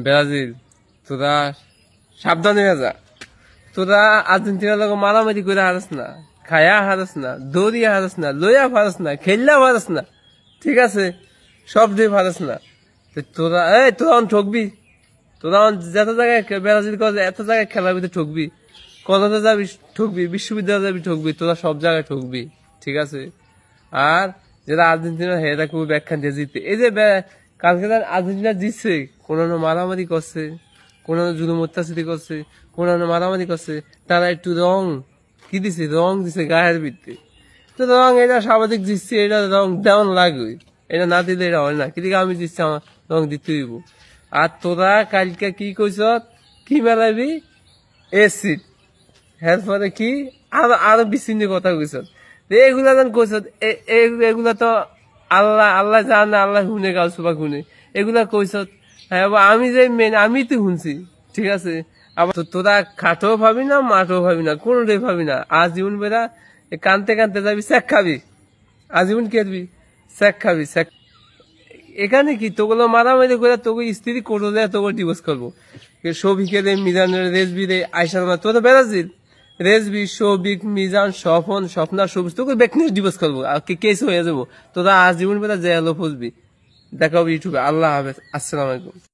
Brazil তোরা সাবধানে হয়ে যা। তোরা আর্জেন্টিনার লোক মারামারি করে হারাস না, খায়া হারাস না, দৌড়িয়া হারাস না, লইয়া হারাস না, খেললেও হারাস না, ঠিক আছে? সব দিয়ে হারাস না। তোরা তোরা ঠকবি, তোরা যত জায়গায় ব্রাজিল এত জায়গায় খেলার ভিতরে ঠকবি, কলেজে যাবি ঠকবি, বিশ্ববিদ্যালয়ে যাবি ঠকবি, তোরা সব জায়গায় ঠকবি, ঠিক আছে? আর যারা আর্জেন্টিনা হেরা খুব ব্যাখ্যা দিয়ে জিতে, এই যে কালকে আর্জেন্টিনা জিতছে, কোন মারামারি করছে, কোন জুলুম অত্যাচারি করছে, কোন মারামারি করছে, তারা একটু রং কি দিছে, রং দিছে গায়ের ভিত্তি। তো রং এটা স্বাভাবিক জিতছে, এটা রং দেওয়ান লাগবে, এটা না দিলে এটা হয় না। কিন্তু আমি জিতছি, আমার রং দিতে হইব। আর তোরা কালকে কি কইস, কি মেলাবি এসিড, এরপরে কি আরো আরো বিচ্ছিন্ন কথা কইস, এগুলা যেন কইস, এগুলা তো আল্লাহ আল্লাহ জানে, আল্লাহ শুনে, গাল সুবা শুনে, এগুলা কইস। হ্যাঁ, আমি যে মেন, আমি তো শুনছি, ঠিক আছে? আবার তোরা খাটো ভাবি না, মাঠও ভাবি না, কোনোটাই ভাবি না। আজীবন বেড়া কানতে কানতে যাবি, চেক খাবি, আজীবন খেলবি, চেক খাবি, চেক। এখানে কি তোগুলো মারামারি করে তোকে স্ত্রী কোটো দেয়, তোকে ডিভোর্স করবো। সৌভিকে রে, মিজানের, রেজবি রে, আইসার তোর ব্রাজিল, রেজবি, সৌভিক, মিজান, স্বপন, স্বপ্না, সবুজ, তোকে বেকনিস ডিভোর্স করবো, আর কেস হয়ে যাবো। তোরা আজীবন বেলা জেলে ফুসবি। দেখাবো ইউটিউবে। আল্লাহ হাফেজ, আসসালামু আলাইকুম।